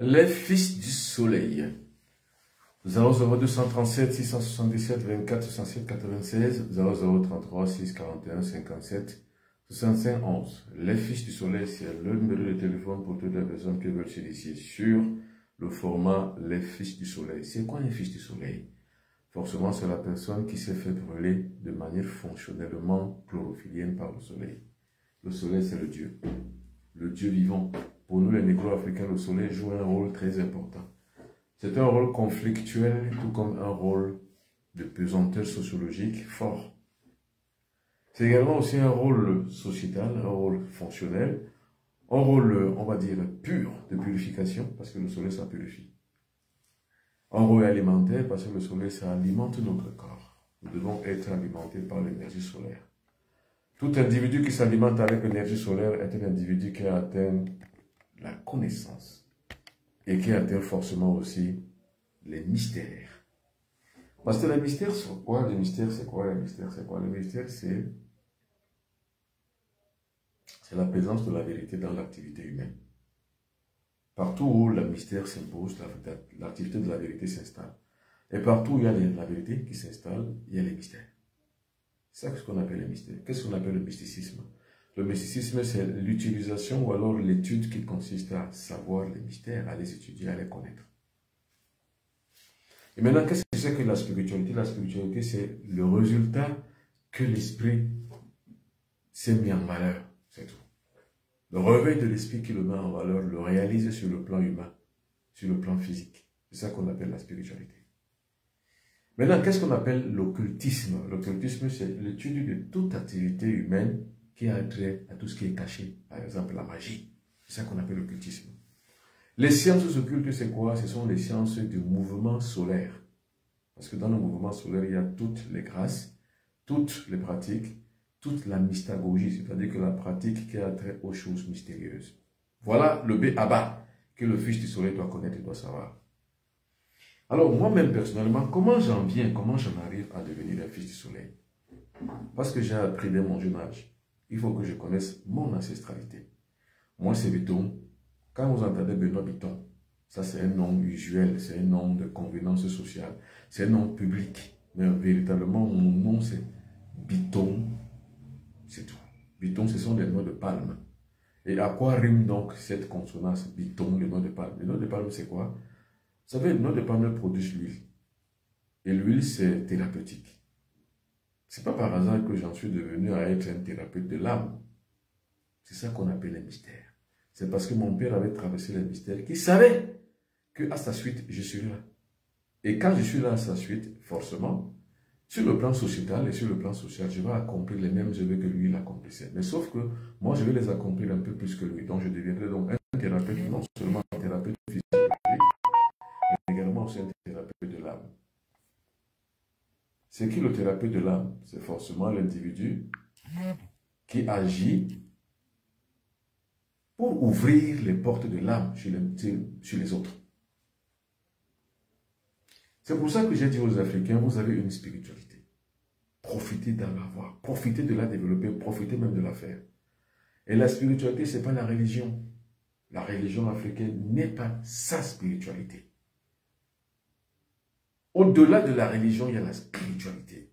Les fils du soleil. 00237 677 24 67 96 0033 641 57 65 11. Les fils du soleil, c'est le numéro de téléphone pour toutes les personnes qui veulent s'initier sur le format Les fils du soleil. C'est quoi les fils du soleil? Forcément, c'est la personne qui s'est fait brûler de manière fonctionnellement chlorophyllienne par le soleil. Le soleil, c'est le Dieu vivant. Pour nous, les négro-africains, le soleil joue un rôle très important. C'est un rôle conflictuel, tout comme un rôle de pesanteur sociologique fort. C'est également aussi un rôle sociétal, un rôle fonctionnel, un rôle, on va dire, pur de purification, parce que le soleil, ça purifie. Un rôle alimentaire, parce que le soleil, ça alimente notre corps. Nous devons être alimentés par l'énergie solaire. Tout individu qui s'alimente avec l'énergie solaire est un individu qui a atteint la connaissance et qui atteint forcément aussi les mystères. Parce que les mystères, c'est quoi? Les mystères, c'est quoi? Les mystères, c'est quoi? Les mystères, c'est la présence de la vérité dans l'activité humaine. Partout où le mystère s'impose, l'activité de la vérité s'installe. Et partout où il y a la vérité qui s'installe, il y a les mystères. C'est ça ce qu'on appelle les mystères. Qu'est-ce qu'on appelle le mysticisme? Le mysticisme, c'est l'utilisation ou alors l'étude qui consiste à savoir les mystères, à les étudier, à les connaître. Et maintenant, qu'est-ce que c'est que la spiritualité? La spiritualité, c'est le résultat que l'esprit s'est mis en valeur. C'est tout. Le réveil de l'esprit qui le met en valeur, le réalise sur le plan humain, sur le plan physique. C'est ça qu'on appelle la spiritualité. Maintenant, qu'est-ce qu'on appelle l'occultisme? L'occultisme, c'est l'étude de toute activité humaine qui a trait à tout ce qui est caché. Par exemple, la magie. C'est ça qu'on appelle l'occultisme. Les sciences occultes, c'est quoi? Ce sont les sciences du mouvement solaire. Parce que dans le mouvement solaire, il y a toutes les grâces, toutes les pratiques, toute la mystagogie, c'est-à-dire que la pratique qui a trait aux choses mystérieuses. Voilà le B.A.B.A. que le fils du soleil doit connaître et doit savoir. Alors, moi-même, personnellement, comment j'en viens, comment j'en arrive à devenir un fils du soleil? Parce que j'ai appris dès mon jeune âge. Il faut que je connaisse mon ancestralité. Moi, c'est Biton. Quand vous entendez Benoît Biton, ça c'est un nom usuel, c'est un nom de convenance sociale, c'est un nom public. Mais véritablement, mon nom c'est Biton, c'est tout. Biton, ce sont des noms de palme. Et à quoi rime donc cette consonance Biton, le nom de palme? Le nom de palme, c'est quoi? Vous savez, le nom de palme produit l'huile. Et l'huile, c'est thérapeutique. C'est pas par hasard que j'en suis devenu à être un thérapeute de l'âme. C'est ça qu'on appelle les mystères. C'est parce que mon père avait traversé les mystères qu'il savait qu'à sa suite, je suis là. Et quand je suis là à sa suite, forcément, sur le plan sociétal et sur le plan social, je vais accomplir les mêmes œuvres que lui, il accomplissait. Mais sauf que moi, je vais les accomplir un peu plus que lui. Donc, je deviendrai donc un thérapeute, non seulement un thérapeute physique, mais également aussi un thérapeute de l'âme. C'est qui le thérapeute de l'âme? C'est forcément l'individu qui agit pour ouvrir les portes de l'âme sur les autres. C'est pour ça que j'ai dit aux Africains, vous avez une spiritualité. Profitez d'en avoir, profitez de la développer, profitez même de la faire. Et la spiritualité, ce n'est pas la religion. La religion africaine n'est pas sa spiritualité. Au-delà de la religion, il y a la spiritualité.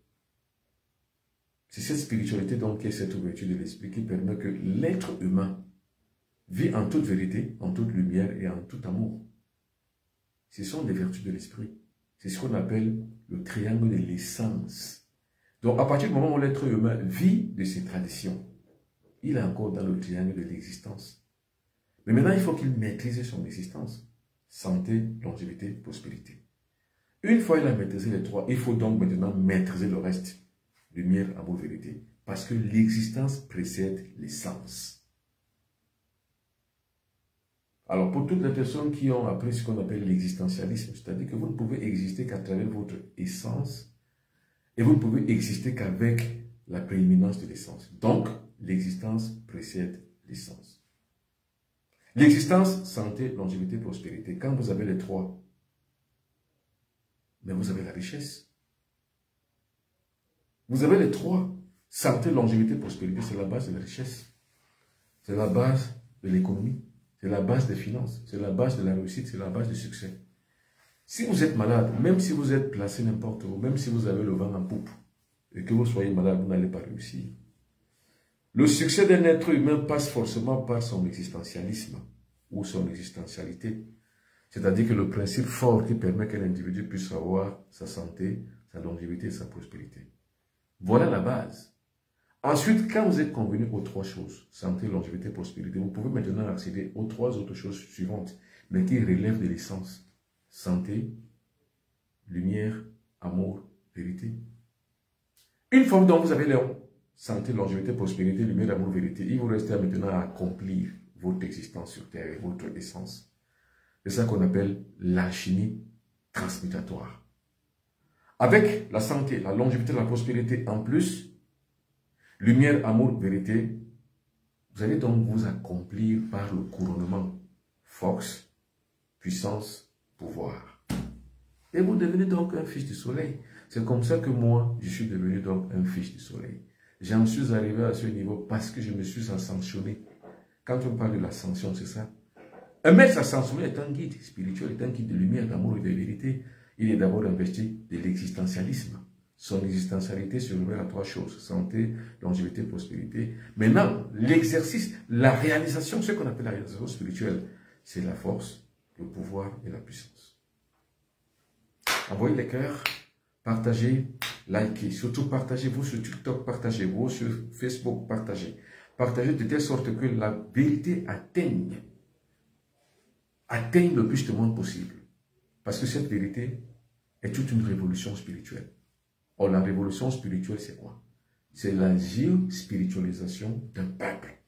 C'est cette spiritualité donc qui est cette ouverture de l'esprit qui permet que l'être humain vit en toute vérité, en toute lumière et en tout amour. Ce sont des vertus de l'esprit. C'est ce qu'on appelle le triangle de l'essence. Donc, à partir du moment où l'être humain vit de ses traditions, il est encore dans le triangle de l'existence. Mais maintenant, il faut qu'il maîtrise son existence. Santé, longévité, prospérité. Une fois il a maîtrisé les trois, il faut donc maintenant maîtriser le reste. Lumière, amour, vérité. Parce que l'existence précède l'essence. Alors, pour toutes les personnes qui ont appris ce qu'on appelle l'existentialisme, c'est-à-dire que vous ne pouvez exister qu'à travers votre essence et vous ne pouvez exister qu'avec la prééminence de l'essence. Donc, l'existence précède l'essence. L'existence, santé, longévité, prospérité. Quand vous avez les trois, mais vous avez la richesse. Vous avez les trois. Santé, longévité, prospérité, c'est la base de la richesse. C'est la base de l'économie. C'est la base des finances, c'est la base de la réussite, c'est la base du succès. Si vous êtes malade, même si vous êtes placé n'importe où, même si vous avez le vent en poupe, et que vous soyez malade, vous n'allez pas réussir. Le succès d'un être humain passe forcément par son existentialisme ou son existentialité. C'est-à-dire que le principe fort qui permet qu'un individu puisse avoir sa santé, sa longévité et sa prospérité. Voilà la base. Ensuite, quand vous êtes convenu aux trois choses, santé, longévité, prospérité, vous pouvez maintenant accéder aux trois autres choses suivantes, mais qui relèvent de l'essence. Santé, lumière, amour, vérité. Une fois que vous avez les santé, longévité, prospérité, lumière, amour, vérité, il vous reste maintenant à accomplir votre existence sur Terre et votre essence. C'est ça qu'on appelle l'alchimie transmutatoire. Avec la santé, la longévité, la prospérité en plus, lumière, amour, vérité, vous allez donc vous accomplir par le couronnement. Force, puissance, pouvoir. Et vous devenez donc un fils du soleil. C'est comme ça que moi, je suis devenu donc un fils du soleil. J'en suis arrivé à ce niveau parce que je me suis ascensionné. Quand on parle de l'ascension, c'est ça. Un maître ascensionné est un guide spirituel, est un guide de lumière, d'amour et de vérité. Il est d'abord investi de l'existentialisme. Son existentialité se révèle à trois choses, santé, longévité, prospérité. Maintenant, l'exercice, la réalisation, ce qu'on appelle la réalisation spirituelle, c'est la force, le pouvoir et la puissance. Envoyez les cœurs, partagez, likez, surtout partagez-vous sur TikTok, partagez-vous sur Facebook, partagez. Partagez de telle sorte que la vérité atteigne le plus de monde possible. Parce que cette vérité est toute une révolution spirituelle. Or, la révolution spirituelle, c'est quoi? C'est la géospiritualisation d'un peuple.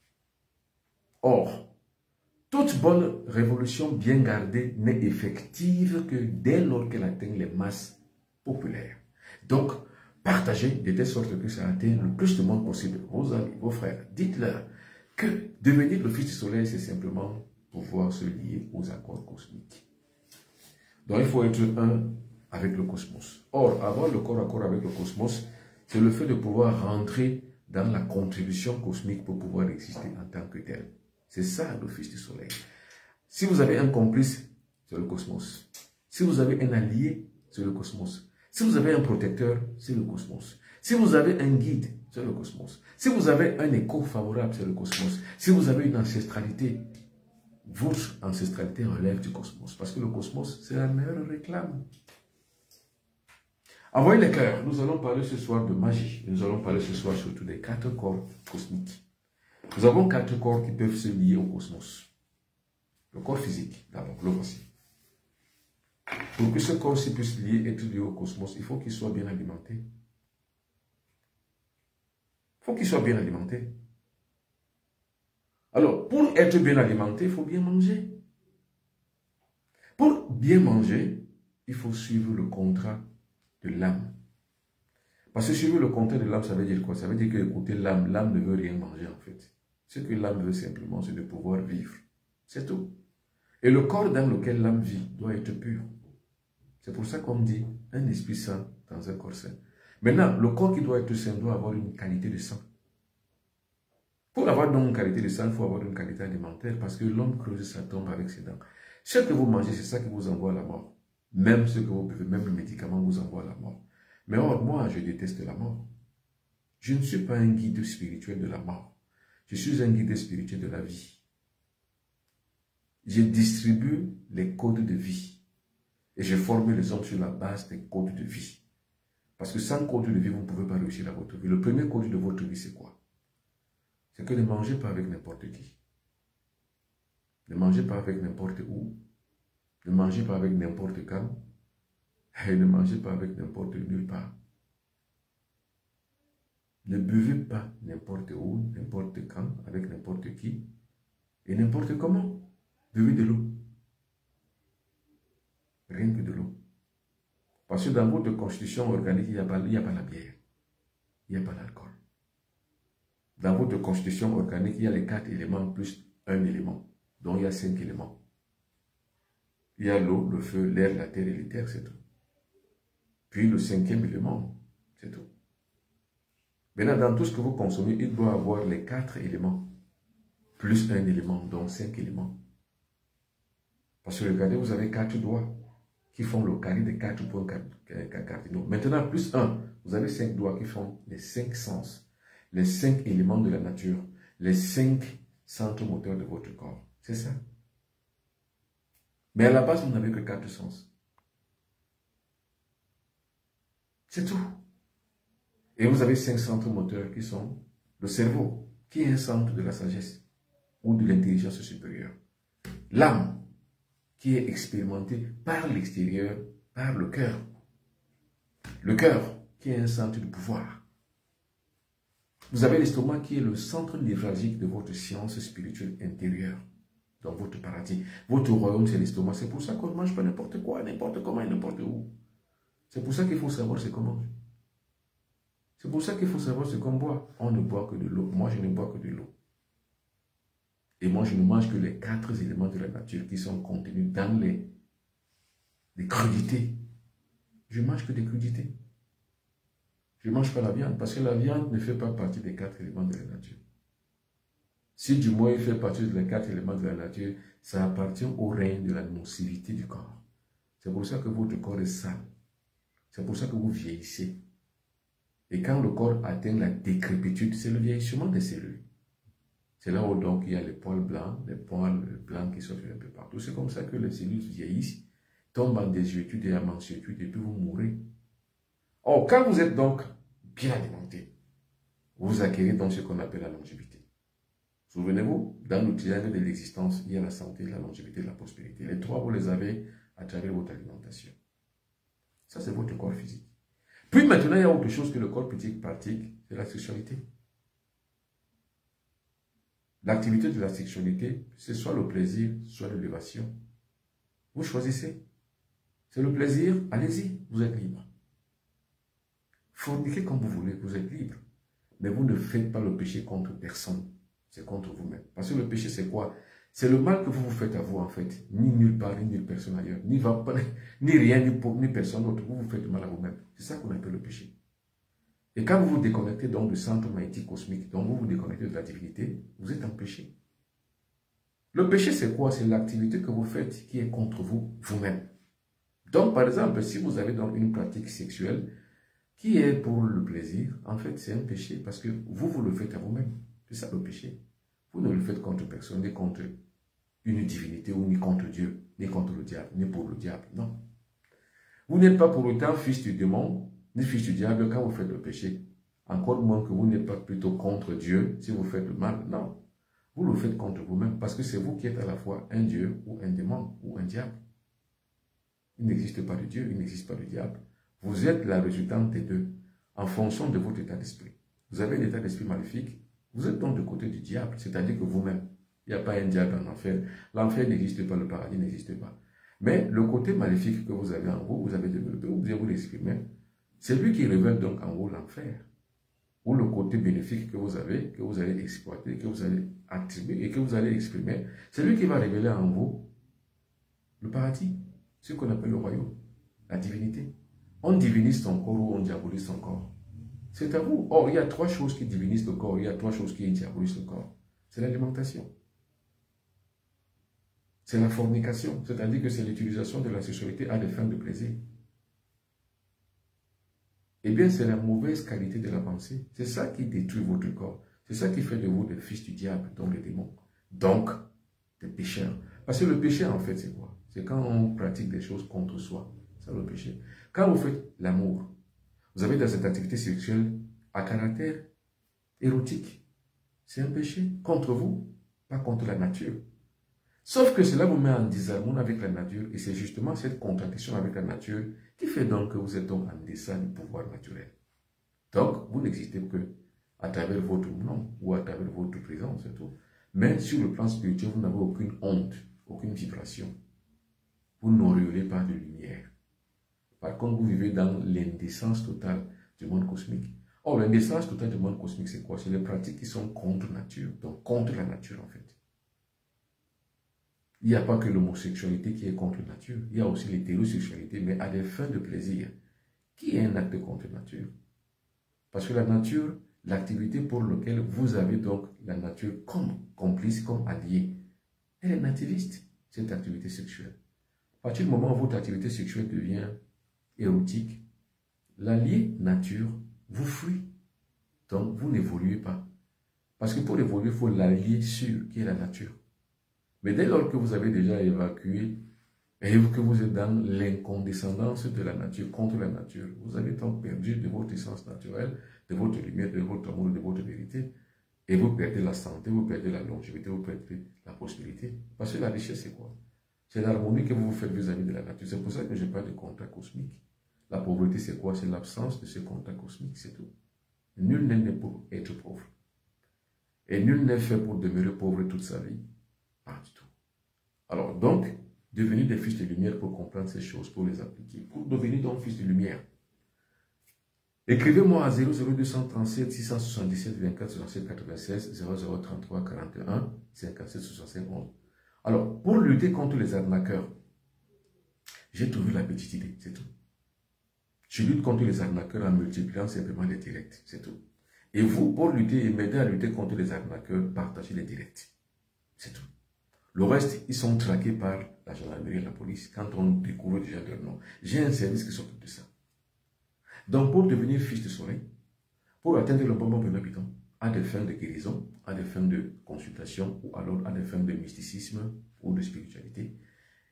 Or, toute bonne révolution bien gardée n'est effective que dès lors qu'elle atteint les masses populaires. Donc, partagez de telle sorte que ça atteigne le plus de monde possible. Vos amis, vos frères, dites-leur que devenir le fils du soleil, c'est simplement pouvoir se lier aux accords cosmiques. Donc, il faut être un avec le cosmos. Or, avoir le corps à corps avec le cosmos, c'est le fait de pouvoir rentrer dans la contribution cosmique pour pouvoir exister en tant que tel. C'est ça le fils du soleil. Si vous avez un complice, c'est le cosmos. Si vous avez un allié, c'est le cosmos. Si vous avez un protecteur, c'est le cosmos. Si vous avez un guide, c'est le cosmos. Si vous avez un écho favorable, c'est le cosmos. Si vous avez une ancestralité, votre ancestralité relève du cosmos. Parce que le cosmos, c'est la meilleure réclame. Envoyez les cœurs. Nous allons parler ce soir de magie. Nous allons parler ce soir surtout des 4 corps cosmiques. Nous avons 4 corps qui peuvent se lier au cosmos. Le corps physique, d'abord, le voici. Pour que ce corps-ci puisse être lié au cosmos, il faut qu'il soit bien alimenté. Il faut qu'il soit bien alimenté. Alors, pour être bien alimenté, il faut bien manger. Pour bien manger, il faut suivre le contrat de l'âme. Parce que suivre le contrat de l'âme, ça veut dire quoi? Ça veut dire que écoutez l'âme, l'âme ne veut rien manger en fait. Ce que l'âme veut simplement, c'est de pouvoir vivre. C'est tout. Et le corps dans lequel l'âme vit doit être pur. C'est pour ça qu'on dit un esprit saint dans un corps saint. Maintenant, le corps qui doit être saint doit avoir une qualité de sang. Pour avoir donc une qualité de sang, il faut avoir une qualité alimentaire parce que l'homme creuse sa tombe avec ses dents. Ce que vous mangez, c'est ça qui vous envoie à la mort. Même ce que vous buvez, même le médicament vous envoie à la mort. Mais or, moi, je déteste la mort. Je ne suis pas un guide spirituel de la mort. Je suis un guide spirituel de la vie. Je distribue les codes de vie. Et je forme les hommes sur la base des codes de vie. Parce que sans code de vie, vous ne pouvez pas réussir dans votre vie. Le premier code de votre vie, c'est quoi? C'est que ne mangez pas avec n'importe qui. Ne mangez pas avec n'importe où. Ne mangez pas avec n'importe quand. Et ne mangez pas avec n'importe nulle part. Ne buvez pas n'importe où, n'importe quand, avec n'importe qui. Et n'importe comment. Buvez de l'eau. Rien que de l'eau. Parce que dans votre constitution organique, il n'y a pas la bière. Il n'y a pas l'alcool. Dans votre constitution organique, il y a les 4 éléments plus un élément. Donc il y a 5 éléments. Il y a l'eau, le feu, l'air, la terre et l'éther, c'est tout. Puis le 5e élément, c'est tout. Maintenant, dans tout ce que vous consommez, il doit avoir les 4 éléments, plus un élément, donc 5 éléments. Parce que regardez, vous avez 4 doigts qui font le carré des 4 points cardinaux. Maintenant, plus 1, vous avez 5 doigts qui font les 5 sens, les 5 éléments de la nature, les 5 centres moteurs de votre corps. C'est ça. Mais à la base, vous n'avez que 4 sens. C'est tout. Et vous avez 5 centres moteurs qui sont le cerveau, qui est un centre de la sagesse ou de l'intelligence supérieure. L'âme, qui est expérimentée par l'extérieur, par le cœur. Le cœur, qui est un centre de pouvoir. Vous avez l'estomac qui est le centre névralgique de votre science spirituelle intérieure, dans votre paradis. Votre royaume, c'est l'estomac. C'est pour ça qu'on ne mange pas n'importe quoi, n'importe comment et n'importe où. C'est pour ça qu'il faut savoir ce qu'on mange. C'est pour ça qu'il faut savoir ce qu'on boit. On ne boit que de l'eau. Moi, je ne bois que de l'eau. Et moi, je ne mange que les 4 éléments de la nature qui sont contenus dans les crudités. Je ne mange que des crudités. Je ne mange pas la viande parce que la viande ne fait pas partie des 4 éléments de la nature. Si du moins il fait partie des 4 éléments de la nature, ça appartient au règne de la nocivité du corps. C'est pour ça que votre corps est sale. C'est pour ça que vous vieillissez. Et quand le corps atteint la décrépitude, c'est le vieillissement des cellules. C'est là où donc il y a les poils blancs qui sortent un peu partout. C'est comme ça que les cellules vieillissent, tombent en désuétude et en mansuétude et puis vous mourrez. Or, quand vous êtes donc bien alimenté, vous acquérez donc ce qu'on appelle la longévité. Souvenez-vous, dans le triangle de l'existence, il y a la santé, la longévité et la prospérité. Les 3, vous les avez à travers votre alimentation. Ça, c'est votre corps physique. Puis maintenant, il y a autre chose que le corps physique pratique, c'est la sexualité. L'activité de la sexualité, c'est soit le plaisir, soit l'élévation. Vous choisissez. C'est le plaisir, allez-y, vous êtes libre. Forniquez comme vous voulez, vous êtes libre. Mais vous ne faites pas le péché contre personne. C'est contre vous-même. Parce que le péché, c'est quoi? C'est le mal que vous vous faites à vous, en fait. Ni nulle part, ni nulle personne ailleurs. Ni rien, ni personne d'autre. Vous vous faites mal à vous-même. C'est ça qu'on appelle le péché. Et quand vous vous déconnectez donc du centre magnétique cosmique, donc vous vous déconnectez de la divinité, vous êtes en péché. Le péché, c'est quoi? C'est l'activité que vous faites qui est contre vous, vous-même. Donc, par exemple, si vous avez donc une pratique sexuelle qui est pour le plaisir, en fait, c'est un péché parce que vous le faites à vous-même. C'est ça le péché. Vous ne le faites contre personne, ni contre une divinité, ou ni contre Dieu, ni contre le diable, ni pour le diable. Non. Vous n'êtes pas pour autant fils du démon, ni fils du diable quand vous faites le péché. Encore moins que vous n'êtes pas plutôt contre Dieu si vous faites le mal. Non. Vous le faites contre vous-même parce que c'est vous qui êtes à la fois un Dieu ou un démon ou un diable. Il n'existe pas de Dieu, il n'existe pas de diable. Vous êtes la résultante des deux en fonction de votre état d'esprit. Vous avez un état d'esprit maléfique, vous êtes donc du côté du diable, c'est-à-dire que vous-même, il n'y a pas un diable en enfer. L'enfer n'existe pas, le paradis n'existe pas. Mais le côté maléfique que vous avez en vous, vous avez développé, vous devez vous l'exprimer. C'est lui qui révèle donc en vous l'enfer. Ou le côté bénéfique que vous allez exploiter, que vous allez attribuer et que vous allez exprimer. C'est lui qui va révéler en vous le paradis, ce qu'on appelle le royaume, la divinité. On divinise son corps ou on diabolise son corps. C'est à vous. Or, il y a 3 choses qui divinisent le corps, il y a 3 choses qui diabolisent le corps. C'est l'alimentation. C'est la fornication, c'est-à-dire que c'est l'utilisation de la sexualité à des fins de plaisir. Eh bien, c'est la mauvaise qualité de la pensée. C'est ça qui détruit votre corps. C'est ça qui fait de vous des fils du diable, donc des démons. Donc, des pécheurs. Parce que le péché, en fait, c'est quoi? C'est quand on pratique des choses contre soi. C'est le péché. Quand vous faites l'amour, vous avez dans cette activité sexuelle à caractère érotique. C'est un péché contre vous, pas contre la nature. Sauf que cela vous met en désharmonie avec la nature et c'est justement cette contradiction avec la nature qui fait donc que vous êtes donc en deçà du pouvoir naturel. Donc, vous n'existez que à travers votre nom ou à travers votre présence et tout. Mais sur le plan spirituel, vous n'avez aucune honte, aucune vibration. Vous n'auréolez pas de lumière. Par contre, vous vivez dans l'indécence totale du monde cosmique. Or, l'indécence totale du monde cosmique, c'est quoi? C'est les pratiques qui sont contre nature, donc contre la nature en fait. Il n'y a pas que l'homosexualité qui est contre nature, il y a aussi l'hétérosexualité, mais à des fins de plaisir, qui est un acte contre nature. Parce que la nature, l'activité pour laquelle vous avez donc la nature comme complice, comme allié, elle est nativiste. cette activité sexuelle. À partir du moment où votre activité sexuelle devient érotique, l'allié nature vous fuit. Donc, vous n'évoluez pas. Parce que pour évoluer, il faut l'allié sûr, qui est la nature. Mais dès lors que vous avez déjà évacué et que vous êtes dans l'incondescendance de la nature, contre la nature, vous avez donc perdu de votre essence naturelle, de votre lumière, de votre amour, de votre vérité. Et vous perdez la santé, vous perdez la longévité, vous perdez la prospérité. Parce que la richesse, c'est quoi? C'est l'harmonie que vous vous faites vis-à-vis de la nature. C'est pour ça que je parle de contact cosmique. La pauvreté, c'est quoi? C'est l'absence de ce contact cosmique, c'est tout. Nul n'est né pour être pauvre. Et nul n'est fait pour demeurer pauvre toute sa vie. Pas du tout. Alors, donc, devenez des fils de lumière pour comprendre ces choses, pour les appliquer. Pour devenir donc fils de lumière. Écrivez-moi à 00237 677 24 67 96 0033 41 57 71. Alors, pour lutter contre les arnaqueurs, j'ai trouvé la petite idée, c'est tout. Je lutte contre les arnaqueurs en multipliant simplement les directs, c'est tout. Et vous, pour lutter et m'aider à lutter contre les arnaqueurs, partagez les directs. C'est tout. Le reste, ils sont traqués par la gendarmerie et la police quand on découvre déjà leur nom. J'ai un service qui s'occupe de ça. Donc, pour devenir fils de soleil, pour atteindre le bon premier habitant, à des fins de guérison, à des fins de consultation ou alors à des fins de mysticisme ou de spiritualité,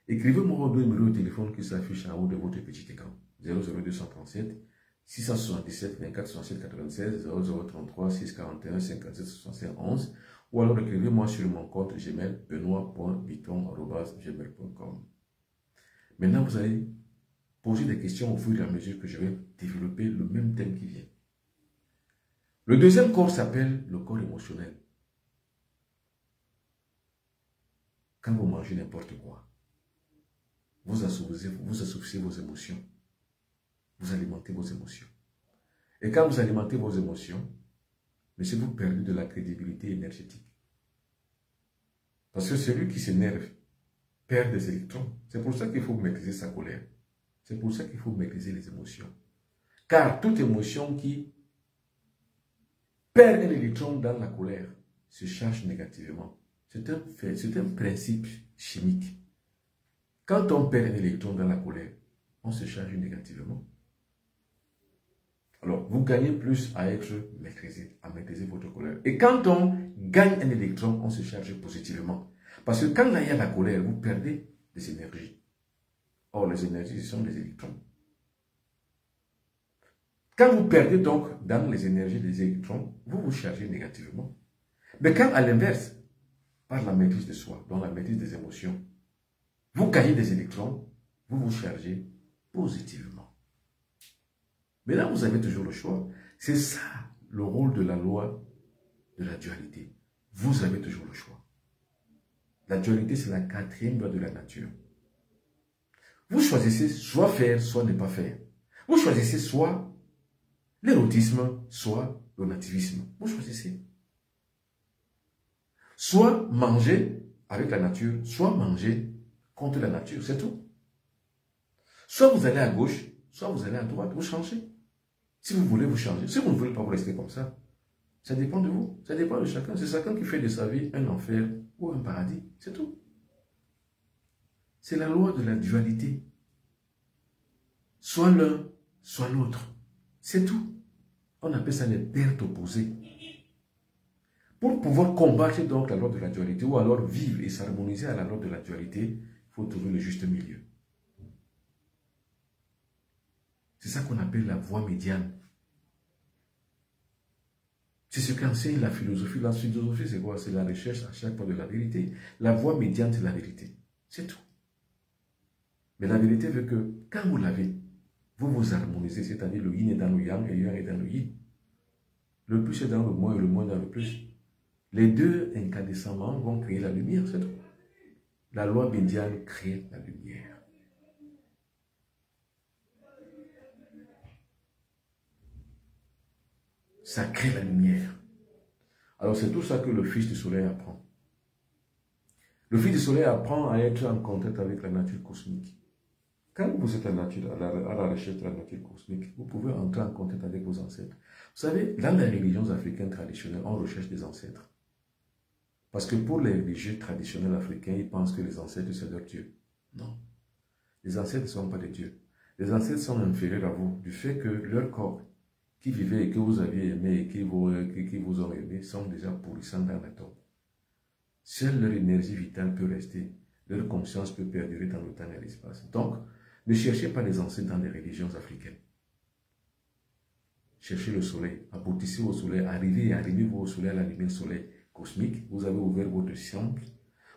écrivez-moi au numéro de téléphone qui s'affiche en haut de votre petit écran. 00237 677 24 67 96 0033 641 57 71 ou alors écrivez-moi sur mon compte Gmail benoît.biton@gmail.com. Maintenant, vous allez poser des questions au fur et à mesure que je vais développer le même thème qui vient. Le deuxième corps s'appelle le corps émotionnel. Quand vous mangez n'importe quoi, vous assouplissez vos émotions. Vous alimentez vos émotions. Et quand vous alimentez vos émotions, monsieur, vous perdez de la crédibilité énergétique. Parce que celui qui s'énerve perd des électrons. C'est pour ça qu'il faut maîtriser sa colère. C'est pour ça qu'il faut maîtriser les émotions. Car toute émotion qui perd un électron dans la colère se charge négativement. C'est un fait, c'est un principe chimique. Quand on perd un électron dans la colère, on se charge négativement. Alors, vous gagnez plus à être maîtrisé, à maîtriser votre colère. Et quand on gagne un électron, on se charge positivement. Parce que quand il y a la colère, vous perdez des énergies. Or, les énergies, ce sont des électrons. Quand vous perdez donc dans les énergies des électrons, vous vous chargez négativement. Mais quand à l'inverse, par la maîtrise de soi, dans la maîtrise des émotions, vous gagnez des électrons, vous vous chargez positivement. Mais là, vous avez toujours le choix. C'est ça le rôle de la loi de la dualité. Vous avez toujours le choix. La dualité, c'est la quatrième loi de la nature. Vous choisissez soit faire, soit ne pas faire. Vous choisissez soit l'érotisme, soit le nativisme. Vous choisissez. Soit manger avec la nature, soit manger contre la nature, c'est tout. Soit vous allez à gauche, soit vous allez à droite, vous changez. Si vous voulez, vous changez. Si vous ne voulez pas, vous restez comme ça. Ça dépend de vous, ça dépend de chacun. C'est chacun qui fait de sa vie un enfer ou un paradis, c'est tout. C'est la loi de la dualité. Soit l'un, soit l'autre. C'est tout. On appelle ça les pertes opposées. Pour pouvoir combattre donc la loi de la dualité ou alors vivre et s'harmoniser à la loi de la dualité, il faut trouver le juste milieu. C'est ça qu'on appelle la voie médiane. C'est ce qu'enseigne la philosophie. La philosophie, c'est quoi? C'est la recherche à chaque fois de la vérité. La voie médiane, c'est la vérité. C'est tout. Mais la vérité veut que, quand vous l'avez, vous vous harmonisez, c'est-à-dire le yin est dans le yang et le yang est dans le yin. Le plus est dans le moins et le moins dans le plus. Les deux incandescemment vont créer la lumière, c'est tout. La loi médiane crée la lumière. Ça crée la lumière. Alors c'est tout ça que le Fils du Soleil apprend. Le Fils du Soleil apprend à être en contact avec la nature cosmique. Quand vous êtes à la recherche de la nature cosmique, vous pouvez entrer en contact avec vos ancêtres. Vous savez, dans les religions africaines traditionnelles, on recherche des ancêtres. Parce que pour les religieux traditionnels africains, ils pensent que les ancêtres, c'est leur Dieu. Non. Les ancêtres ne sont pas des dieux. Les ancêtres sont inférieurs à vous du fait que leur corps, qui vivait et que vous aviez aimé et qui vous ont aimé, sont déjà pourrissants dans la tombe. Seule leur énergie vitale peut rester. Leur conscience peut perdurer dans le temps et l'espace. Donc, ne cherchez pas les ancêtres dans les religions africaines. Cherchez le soleil, aboutissez au soleil, arrivez-vous au soleil à la lumière soleil cosmique. Vous avez ouvert votre science,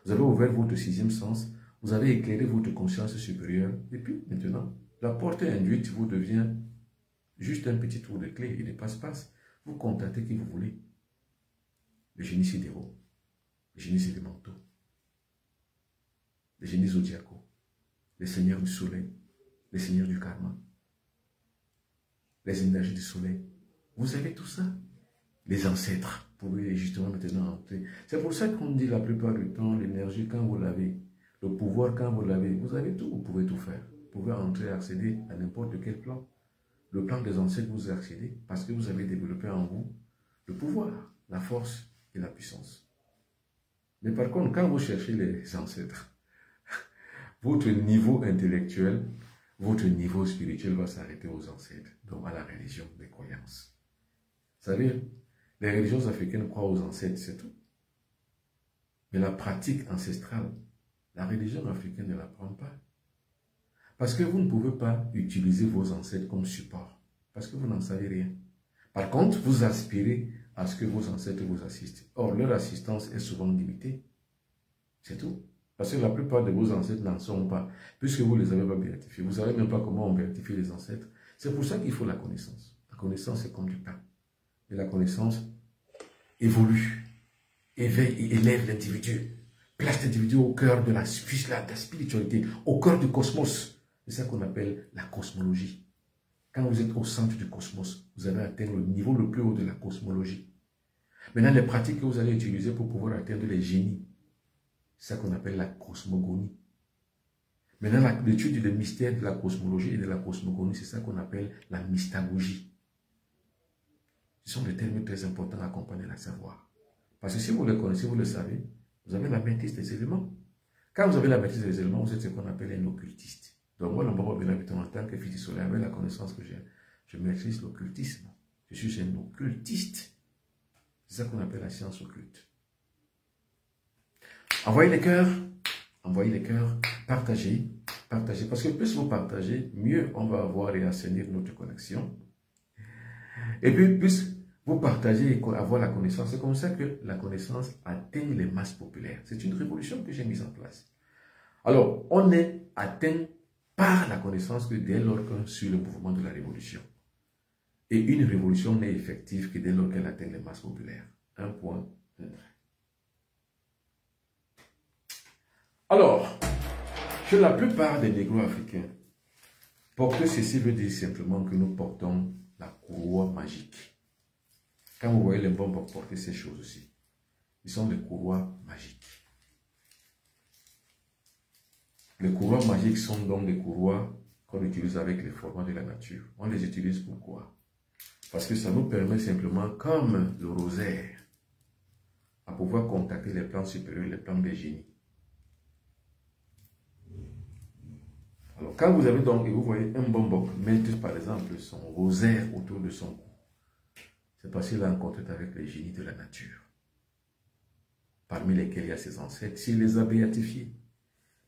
vous avez ouvert votre sixième sens, vous avez éclairé votre conscience supérieure. Et puis, maintenant, la porte induite vous devient juste un petit tour de clé et de passe-passe. Vous contactez qui vous voulez. Le génie sidéraux, le génie sédimentaux, les génies zodiacaux, les seigneurs du soleil, les seigneurs du karma, les énergies du soleil. Vous avez tout ça. Les ancêtres, vous pouvez justement maintenant entrer. C'est pour ça qu'on dit la plupart du temps, l'énergie quand vous l'avez, le pouvoir quand vous l'avez, vous avez tout, vous pouvez tout faire. Vous pouvez entrer et accéder à n'importe quel plan. Le plan des ancêtres, vous accédez parce que vous avez développé en vous le pouvoir, la force et la puissance. Mais par contre, quand vous cherchez les ancêtres, votre niveau intellectuel, votre niveau spirituel va s'arrêter aux ancêtres, donc à la religion des croyances. Vous savez, les religions africaines croient aux ancêtres, c'est tout. Mais la pratique ancestrale, la religion africaine ne l'apprend pas. Parce que vous ne pouvez pas utiliser vos ancêtres comme support. Parce que vous n'en savez rien. Par contre, vous aspirez à ce que vos ancêtres vous assistent. Or, leur assistance est souvent limitée. C'est tout. Parce que la plupart de vos ancêtres n'en sont pas. Puisque vous ne les avez pas béatifiés. Vous ne savez même pas comment on béatifie les ancêtres. C'est pour ça qu'il faut la connaissance. La connaissance, c'est comme du pain. Et la connaissance évolue, éveille et élève l'individu. Place l'individu au cœur de la spiritualité, au cœur du cosmos. C'est ça qu'on appelle la cosmologie. Quand vous êtes au centre du cosmos, vous avez atteint le niveau le plus haut de la cosmologie. Maintenant, les pratiques que vous allez utiliser pour pouvoir atteindre les génies, c'est ça qu'on appelle la cosmogonie. Maintenant, l'étude des mystères de la cosmologie et de la cosmogonie, c'est ça qu'on appelle la mystagogie. Ce sont des termes très importants à accompagner à savoir. Parce que si vous le connaissez, vous le savez, vous avez la maîtrise des éléments. Quand vous avez la maîtrise des éléments, vous êtes ce qu'on appelle un occultiste. Donc moi, en tant que fils du soleil, avec la connaissance que j'ai, je maîtrise l'occultisme. Je suis un occultiste. C'est ça qu'on appelle la science occulte. Envoyez les cœurs, partagez, parce que plus vous partagez, mieux on va avoir et assainir notre connexion. Et puis, plus vous partagez et avoir la connaissance, c'est comme ça que la connaissance atteint les masses populaires. C'est une révolution que j'ai mise en place. Alors, on est atteint par la connaissance que dès lors qu'on suit le mouvement de la révolution. Et une révolution n'est effective que dès lors qu'elle atteint les masses populaires. Un point, un trait. Alors, chez la plupart des négros africains, porter ceci veut dire simplement que nous portons la courroie magique. Quand vous voyez les bons pour porter ces choses aussi, ils sont des courroies magiques. Les courroies magiques sont donc des courroies qu'on utilise avec les formats de la nature. On les utilise pourquoi? Parce que ça nous permet simplement, comme le rosaire, à pouvoir contacter les plans supérieurs, les plans des génies. Alors, quand vous avez donc, et vous voyez un bonbon mettre par exemple son rosaire autour de son cou, c'est parce qu'il est en contact avec les génies de la nature, parmi lesquels il y a ses ancêtres, s'il les a béatifiés.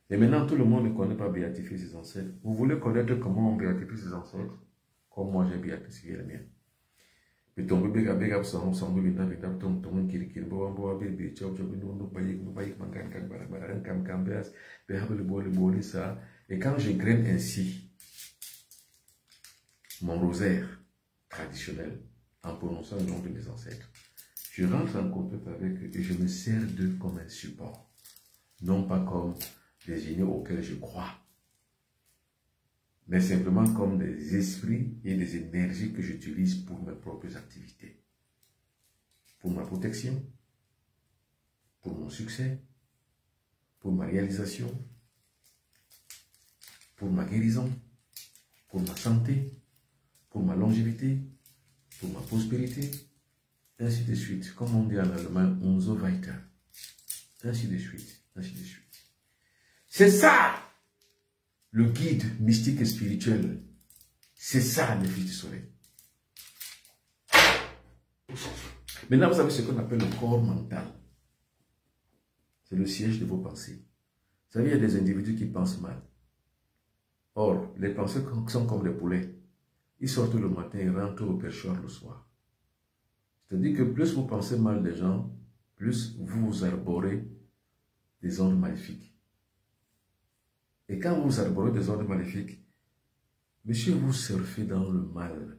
Et maintenant, tout le monde ne connaît pas béatifier ses ancêtres. Vous voulez connaître comment on béatifie ses ancêtres? Comme moi, j'ai béatifié les miens. Et ton bébé a béga son bébé n'a pas ton kirikir, boa bébé, chop chop, nous baïk, mangan, kang, kam kambes, béhab le bois, ça. Et quand je graine ainsi mon rosaire traditionnel, en prononçant le nom de mes ancêtres, je rentre en contact avec eux et je me sers d'eux comme un support, non pas comme des génies auxquels je crois, mais simplement comme des esprits et des énergies que j'utilise pour mes propres activités, pour ma protection, pour mon succès, pour ma réalisation, pour ma guérison, pour ma santé, pour ma longévité, pour ma prospérité, ainsi de suite. Comme on dit en allemand, umso weiter. Ainsi de suite, ainsi de suite. C'est ça, le guide mystique et spirituel. C'est ça, le fils du soleil. Maintenant, vous savez ce qu'on appelle le corps mental. C'est le siège de vos pensées. Vous savez, il y a des individus qui pensent mal. Or, les pensées sont comme des poulets. Ils sortent le matin et rentrent au perchoir le soir. C'est-à-dire que plus vous pensez mal des gens, plus vous arborez des ondes maléfiques. Et quand vous arborez des ondes maléfiques, monsieur, vous surfez dans le mal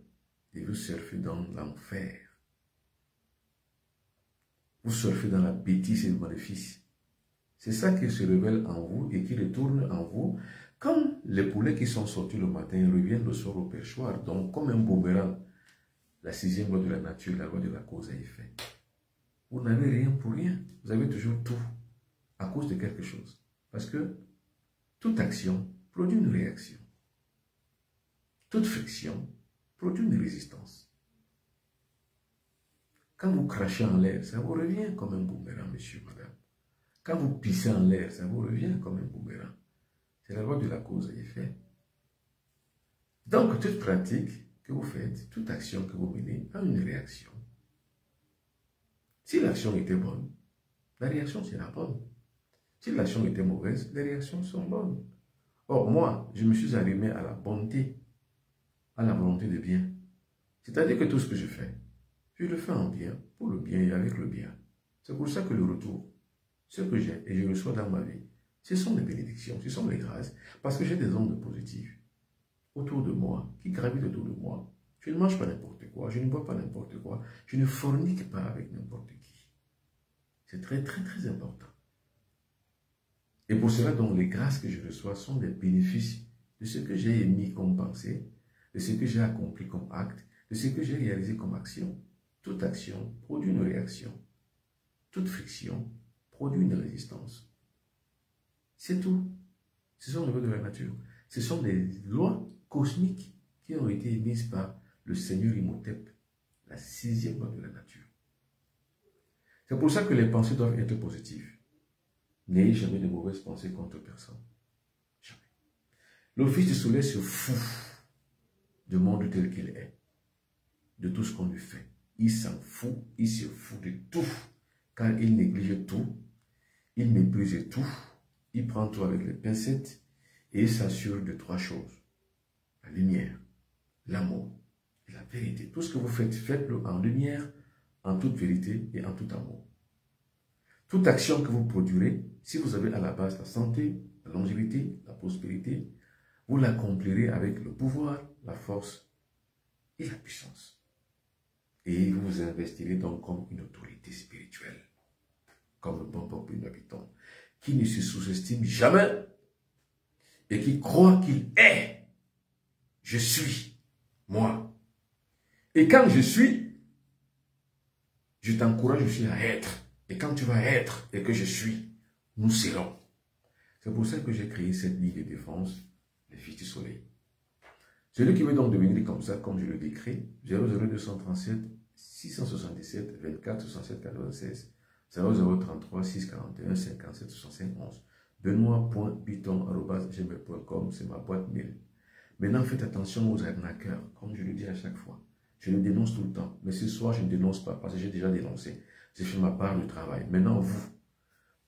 et vous surfez dans l'enfer. Vous surfez dans la bêtise et le maléfice. C'est ça qui se révèle en vous et qui retourne en vous. Comme les poulets qui sont sortis le matin reviennent le soir au perchoir, donc comme un boomerang, la sixième loi de la nature, la loi de la cause à effet. Vous n'avez rien pour rien, vous avez toujours tout à cause de quelque chose. Parce que toute action produit une réaction. Toute friction produit une résistance. Quand vous crachez en l'air, ça vous revient comme un boomerang, monsieur, madame. Quand vous pissez en l'air, ça vous revient comme un boomerang. C'est la loi de la cause et effet. Donc, toute pratique que vous faites, toute action que vous menez a une réaction. Si l'action était bonne, la réaction sera bonne. Si l'action était mauvaise, les réactions sont bonnes. Or, moi, je me suis arrimé à la bonté, à la volonté de bien. C'est-à-dire que tout ce que je fais, je le fais en bien, pour le bien et avec le bien. C'est pour ça que le retour, ce que j'ai et je reçois dans ma vie, ce sont des bénédictions, ce sont des grâces, parce que j'ai des ondes positives autour de moi, qui gravitent autour de moi. Je ne mange pas n'importe quoi, je ne bois pas n'importe quoi, je ne fornique pas avec n'importe qui. C'est très, très, très important. Et pour cela, donc, les grâces que je reçois sont des bénéfices de ce que j'ai émis comme pensée, de ce que j'ai accompli comme acte, de ce que j'ai réalisé comme action. Toute action produit une réaction. Toute friction produit une résistance. C'est tout. Ce sont les lois de la nature. Ce sont des lois cosmiques qui ont été émises par le Seigneur Imhotep, la sixième loi de la nature. C'est pour ça que les pensées doivent être positives. N'ayez jamais de mauvaises pensées contre personne. Jamais. Le Fils du Soleil se fout du monde tel qu'il est, de tout ce qu'on lui fait. Il s'en fout, il se fout de tout, car il néglige tout, il méprise tout, il prend tout avec les pincettes et il s'assure de trois choses. La lumière, l'amour et la vérité. Tout ce que vous faites, faites-le en lumière, en toute vérité et en tout amour. Toute action que vous produirez, si vous avez à la base la santé, la longévité, la prospérité, vous l'accomplirez avec le pouvoir, la force et la puissance. Et vous vous investirez donc comme une autorité spirituelle, comme le bon peuple habitant, qui ne se sous-estime jamais et qui croit qu'il est. Je suis, moi. Et quand je suis, je t'encourage aussi à être. Et quand tu vas être et que je suis, nous serons. C'est pour ça que j'ai créé cette ligne de défense, les Fils du Soleil. Celui qui veut donc devenir comme ça, comme je le décris, 00237 677 24 67 96 0033 641 57 65 11 benoît.piton@gmail.com, c'est ma boîte mail. Maintenant, faites attention aux arnaqueurs, comme je le dis à chaque fois. Je le dénonce tout le temps, mais ce soir, je ne dénonce pas parce que j'ai déjà dénoncé. J'ai fait ma part du travail. Maintenant, vous,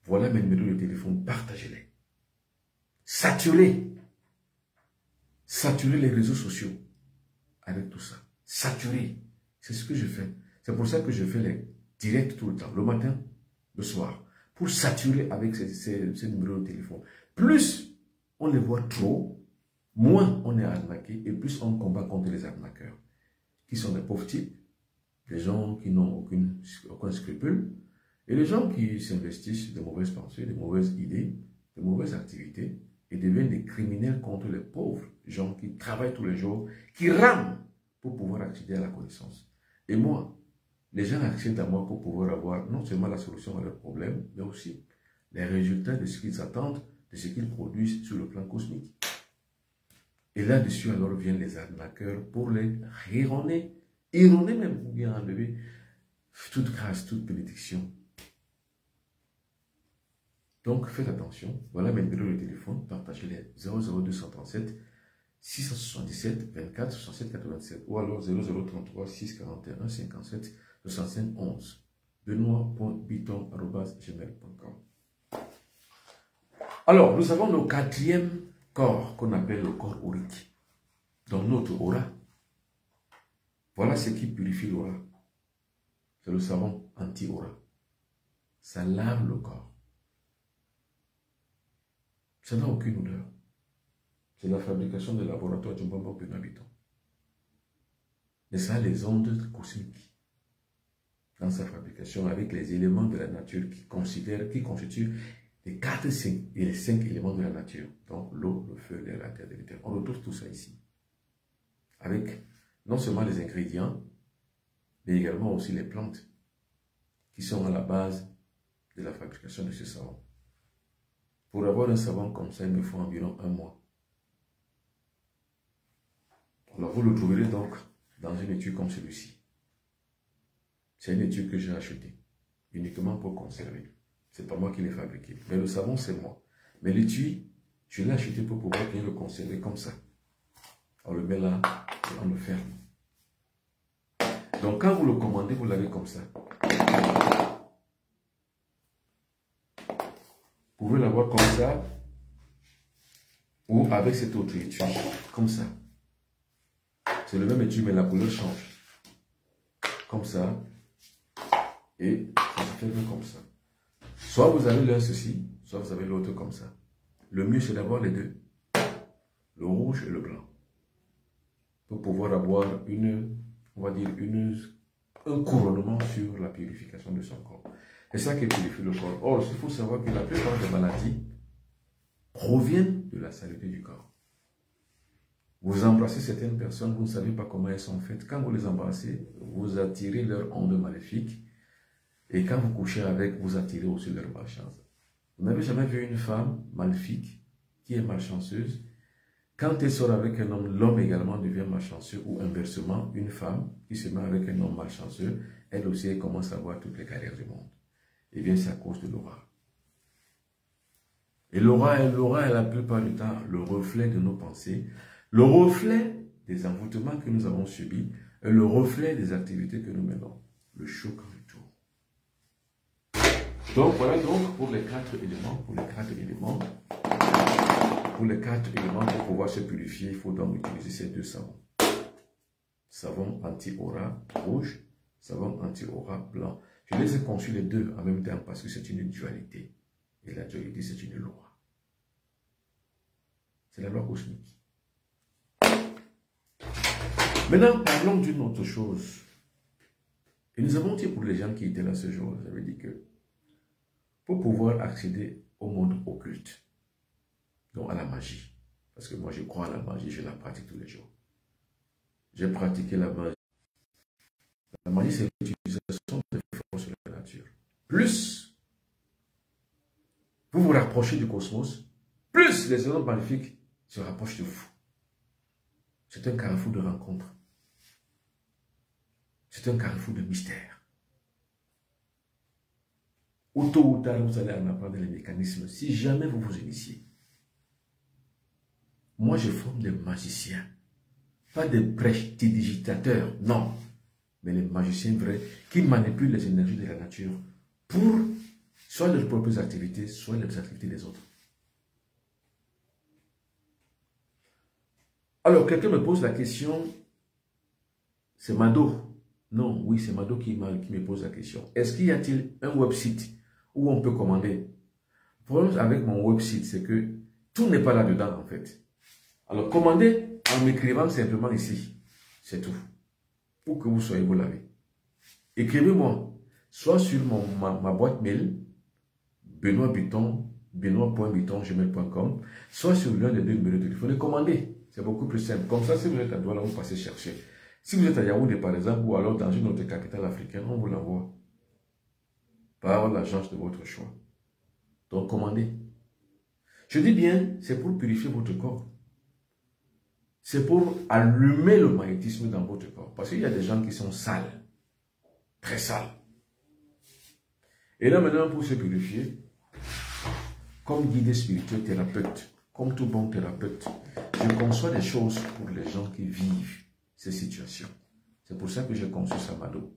voilà mes numéros de téléphone, partagez-les. Saturez les réseaux sociaux avec tout ça. Saturez. C'est ce que je fais. C'est pour ça que je fais les directs tout le temps, le matin, le soir, pour saturer avec ces numéros de téléphone. Plus on les voit trop, moins on est arnaqué et plus on combat contre les arnaqueurs, qui sont des pauvres types, des gens qui n'ont aucun scrupule, et les gens qui s'investissent de mauvaises pensées, de mauvaises idées, de mauvaises activités, et deviennent des criminels contre les pauvres gens qui travaillent tous les jours, qui rament pour pouvoir accéder à la connaissance. Et moi, les gens accèdent à moi pour pouvoir avoir non seulement la solution à leurs problèmes, mais aussi les résultats de ce qu'ils attendent, de ce qu'ils produisent sur le plan cosmique. Et là-dessus, alors viennent les arnaqueurs pour les erroner même, ou bien enlever toute grâce, toute bénédiction Donc, faites attention. Voilà mes numéros de téléphone. Partagez-les 00237 677 24 67 87 ou alors 0033 641 57 65 11. Benoît.biton@gmail.com. Alors, nous avons le quatrième corps qu'on appelle le corps aurique. Dans notre aura, voilà ce qui purifie l'aura. C'est le savon anti-aura. Ça lave le corps. Ça n'a aucune odeur. C'est la fabrication de laboratoire du bonbon Benoît Biton. Et ça a les ondes cosmiques dans sa fabrication avec les éléments de la nature qui constituent les 4 et les 5 éléments de la nature. Donc l'eau, le feu, l'air, la terre, l'éther. On retrouve tout ça ici. Avec non seulement les ingrédients, mais également aussi les plantes qui sont à la base de la fabrication de ce savon. Pour avoir un savon comme ça, il me faut environ 1 mois. Alors vous le trouverez donc dans une étui comme celui-ci. C'est une étui que j'ai achetée, uniquement pour conserver. C'est pas moi qui l'ai fabriqué. Mais le savon, c'est moi. Mais l'étui, je l'ai acheté pour pouvoir bien le conserver comme ça. On le met là et on le ferme. Donc quand vous le commandez, vous l'avez comme ça. Vous pouvez l'avoir comme ça ou avec cet autre étui, comme ça. C'est le même étui, mais la couleur change. Comme ça. Et ça se ferme comme ça. Soit vous avez l'un ceci, soit vous avez l'autre comme ça. Le mieux, c'est d'avoir les deux. Le rouge et le blanc. Pour pouvoir avoir on va dire un couronnement sur la purification de son corps. C'est ça qui purifie le corps. Or, il faut savoir que la plupart des maladies proviennent de la saleté du corps. Vous embrassez certaines personnes, vous ne savez pas comment elles sont faites. Quand vous les embrassez, vous attirez leur onde maléfique. Et quand vous couchez avec, vous attirez aussi leur malchance. Vous n'avez jamais vu une femme maléfique qui est malchanceuse. Quand elle sort avec un homme, l'homme également devient malchanceux, ou inversement, une femme qui se met avec un homme malchanceux, elle aussi elle commence à voir toutes les galères du monde. Eh bien, c'est à cause de l'aura. Et l'aura est la plupart du temps le reflet de nos pensées, le reflet des envoûtements que nous avons subis, et le reflet des activités que nous menons. Le choc retour. Donc, voilà donc pour les 4 éléments, pour pouvoir se purifier, il faut donc utiliser ces 2 savons. Savon anti-aura rouge, savon anti-aura blanc. Je les ai conçus les deux en même temps parce que c'est une dualité. Et la dualité, c'est une loi. C'est la loi cosmique. Maintenant, parlons d'une autre chose. Et nous avons dit pour les gens qui étaient là ce jour, j'avais dit que pour pouvoir accéder au monde occulte, donc à la magie, parce que moi je crois à la magie, je la pratique tous les jours. J'ai pratiqué la magie. La magie, c'est l'utilisation des forces de la nature. Plus vous vous rapprochez du cosmos, plus les éléments maléfiques se rapprochent de vous. C'est un carrefour de rencontres. C'est un carrefour de mystère. Ou tôt ou tard, vous allez en apprendre les mécanismes si jamais vous vous initiez. Moi, je forme des magiciens. Pas des prestidigitateurs, non. Mais les magiciens vrais qui manipulent les énergies de la nature pour soit leurs propres activités, soit les activités des autres. Alors, quelqu'un me pose la question, c'est Mado. Non, oui, c'est Mado qui me pose la question. Est-ce qu'il y a-t-il un website où on peut commander? Le problème avec mon website, c'est que tout n'est pas là-dedans, en fait. Alors, commandez en m'écrivant simplement ici. C'est tout. Pour que vous soyez vous lavé. Écrivez-moi, soit sur ma boîte mail, benoît.biton@gmail.com, soit sur l'un des 2 numéros de téléphone et commandez. C'est beaucoup plus simple. Comme ça, si vous êtes à Douala, vous passez chercher. Si vous êtes à Yaoundé, par exemple, ou alors dans une autre capitale africaine, on vous l'envoie par l'agence de votre choix. Donc, commandez. Je dis bien, c'est pour purifier votre corps. C'est pour allumer le magnétisme dans votre corps. Parce qu'il y a des gens qui sont sales. Très sales. Et là, maintenant, pour se purifier, comme guide spirituel, thérapeute, comme tout bon thérapeute, je conçois des choses pour les gens qui vivent ces situations. C'est pour ça que j'ai conçu Samado.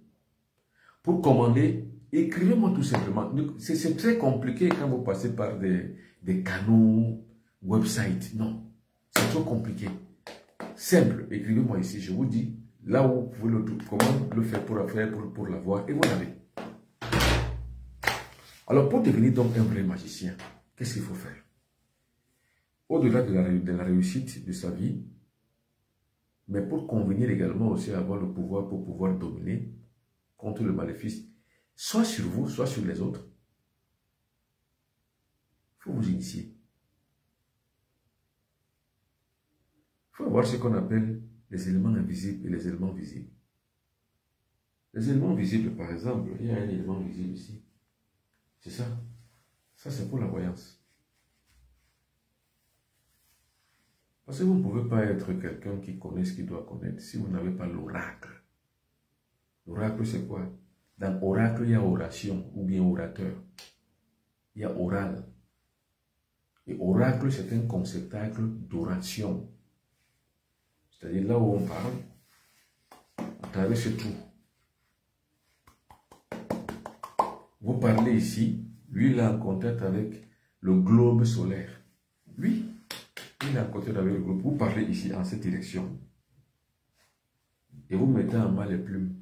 Pour commander, écrivez-moi tout simplement. C'est très compliqué quand vous passez par des canaux, websites. Non, c'est trop compliqué. Simple, écrivez-moi ici. Je vous dis, là où vous pouvez comment le faire pour l'avoir, et vous l'avez. Alors, pour devenir donc un vrai magicien, qu'est-ce qu'il faut faire? Au-delà de la réussite de sa vie, mais pour convenir également aussi à avoir le pouvoir pour pouvoir dominer contre le maléfice, soit sur vous, soit sur les autres, il faut vous initier. Il faut avoir ce qu'on appelle les éléments invisibles et les éléments visibles. Les éléments visibles, par exemple, il y a un élément visible ici. C'est ça. Ça, c'est pour la voyance. Parce que vous ne pouvez pas être quelqu'un qui connaît ce qu'il doit connaître si vous n'avez pas l'oracle. L'oracle, c'est quoi? Dans oracle, il y a oration ou bien orateur. Il y a oral. Et oracle, c'est un conceptacle d'oration. C'est-à-dire là où on parle, à travers ce trou. Vous parlez ici, lui il est en contact avec le globe solaire. Lui, il est en contact avec le globe. Vous parlez ici en cette direction. Et vous mettez en main les plumes.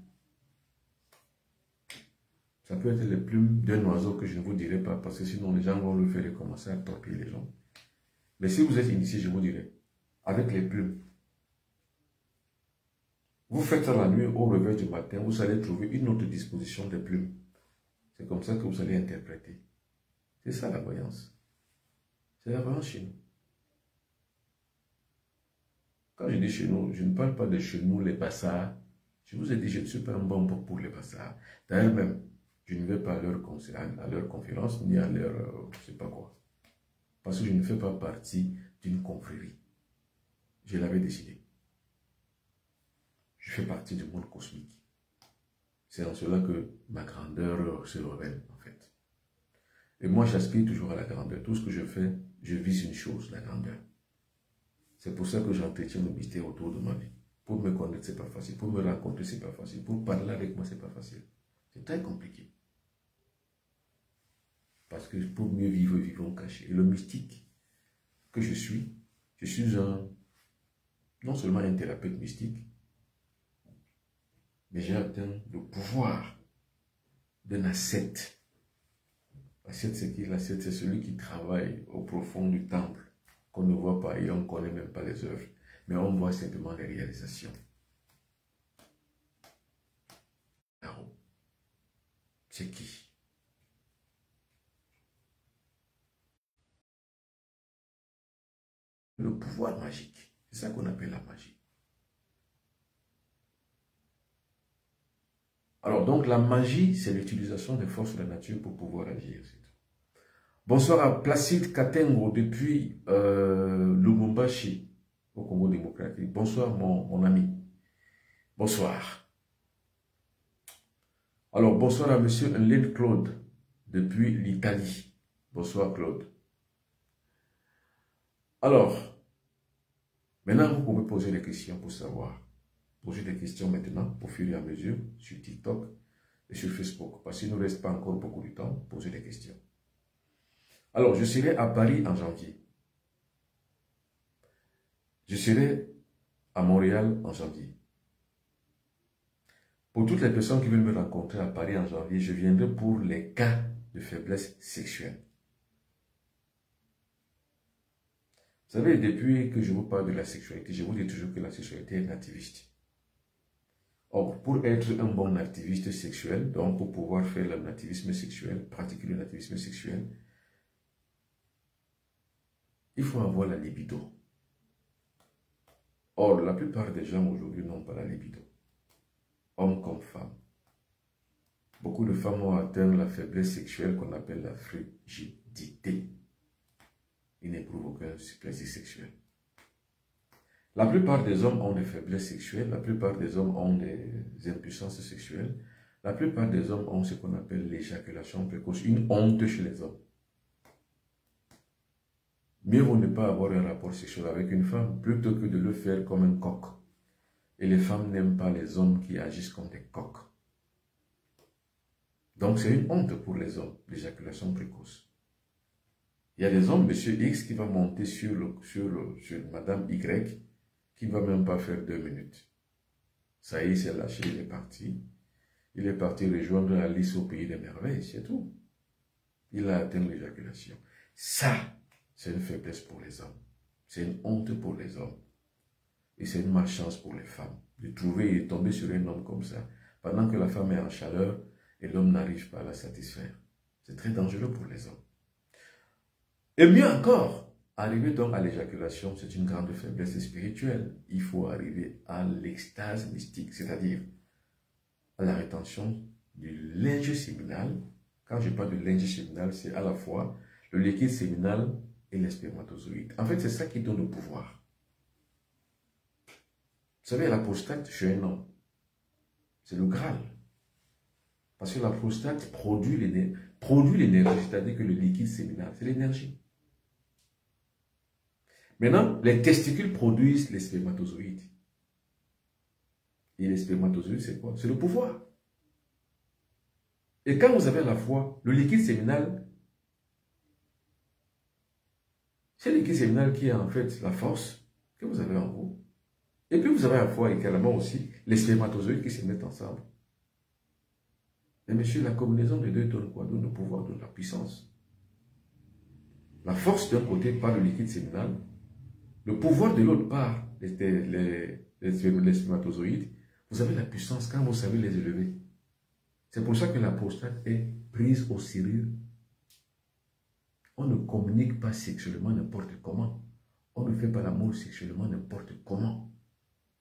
Ça peut être les plumes d'un oiseau que je ne vous dirai pas parce que sinon les gens vont le faire et commencer à torpiller les gens. Mais si vous êtes initié, je vous dirai, avec les plumes. Vous faites ça la nuit au réveil du matin, vous allez trouver une autre disposition des plumes. C'est comme ça que vous allez interpréter. C'est ça la voyance. C'est la voyance chez nous. Quand je dis chez nous, je ne parle pas de chez nous les bassards. Je vous ai dit, je ne suis pas un bon pour les bassards. D'ailleurs même, je ne vais pas à leur conférence, ni à leur, je ne sais pas quoi. Parce que je ne fais pas partie d'une confrérie. Je l'avais décidé. Je fais partie du monde cosmique. C'est en cela que ma grandeur se révèle, en fait. Et moi, j'aspire toujours à la grandeur. Tout ce que je fais, je vise une chose, la grandeur. C'est pour ça que j'entretiens le mystère autour de ma vie. Pour me connaître, ce n'est pas facile. Pour me rencontrer, ce n'est pas facile. Pour parler avec moi, ce n'est pas facile. C'est très compliqué. Parce que pour mieux vivre, vivons cachés. Et le mystique que je suis non seulement un thérapeute mystique, mais j'ai atteint le pouvoir d'un ascète. L'ascète, c'est qui? L'ascète, c'est celui qui travaille au profond du temple, qu'on ne voit pas et on ne connaît même pas les œuvres, mais on voit simplement les réalisations. C'est qui? Le pouvoir magique. C'est ça qu'on appelle la magie. Alors, donc, la magie, c'est l'utilisation des forces de la nature pour pouvoir agir. Bonsoir à Placide Katengo depuis Lubumbashi, au Congo démocratique. Bonsoir, mon ami. Bonsoir. Alors, bonsoir à monsieur Enlène Claude depuis l'Italie. Bonsoir, Claude. Alors, maintenant, vous pouvez poser des questions pour savoir. Posez des questions maintenant, au fur et à mesure, sur TikTok et sur Facebook. Parce qu'il ne nous reste pas encore beaucoup de temps, posez des questions. Alors, je serai à Paris en janvier. Je serai à Montréal en janvier. Pour toutes les personnes qui veulent me rencontrer à Paris en janvier, je viendrai pour les cas de faiblesse sexuelle. Vous savez, depuis que je vous parle de la sexualité, je vous dis toujours que la sexualité est nativiste. Or, pour être un bon activiste sexuel, donc pour pouvoir faire le nativisme sexuel, pratiquer le nativisme sexuel, il faut avoir la libido. Or, la plupart des gens aujourd'hui n'ont pas la libido. Hommes comme femmes. Beaucoup de femmes ont atteint la faiblesse sexuelle qu'on appelle la frigidité. Ils n'éprouvent aucun plaisir sexuel. La plupart des hommes ont des faiblesses sexuelles, la plupart des hommes ont des impuissances sexuelles, la plupart des hommes ont ce qu'on appelle l'éjaculation précoce, une honte chez les hommes. mieux vaut ne pas avoir un rapport sexuel avec une femme plutôt que de le faire comme un coq. Et les femmes n'aiment pas les hommes qui agissent comme des coqs. Donc c'est une honte pour les hommes, l'éjaculation précoce. Il y a des hommes, monsieur X, qui va monter sur madame Y, qui ne va même pas faire 2 minutes. Ça y est, c'est lâché, il est parti. Il est parti rejoindre Alice au pays des merveilles, c'est tout. Il a atteint l'éjaculation. Ça, c'est une faiblesse pour les hommes. C'est une honte pour les hommes. Et c'est une malchance pour les femmes. De trouver et tomber sur un homme comme ça, pendant que la femme est en chaleur et l'homme n'arrive pas à la satisfaire. C'est très dangereux pour les hommes. Et mieux encore, arriver donc à l'éjaculation, c'est une grande faiblesse spirituelle. Il faut arriver à l'extase mystique, c'est-à-dire à la rétention du linge séminal. Quand je parle de linge séminal, c'est à la fois le liquide séminal et les spermatozoïdes. En fait, c'est ça qui donne le pouvoir. Vous savez, la prostate chez un homme, c'est le Graal. Parce que la prostate produit l'énergie, c'est-à-dire que le liquide séminal, c'est l'énergie. Maintenant, les testicules produisent les spermatozoïdes. Et les spermatozoïdes, c'est quoi? C'est le pouvoir. Et quand vous avez à la fois le liquide séminal, c'est le liquide séminal qui est en fait la force que vous avez en vous. Et puis vous avez à la fois également aussi les spermatozoïdes qui se mettent ensemble. Mais monsieur, la combinaison des deux donne quoi? Donne le pouvoir, donne la puissance. La force d'un côté par le liquide séminal, le pouvoir de l'autre part les spermatozoïdes. Vous avez la puissance quand vous savez les élever. C'est pour ça que la prostate est prise au sérieux. On ne communique pas sexuellement n'importe comment. On ne fait pas l'amour sexuellement n'importe comment.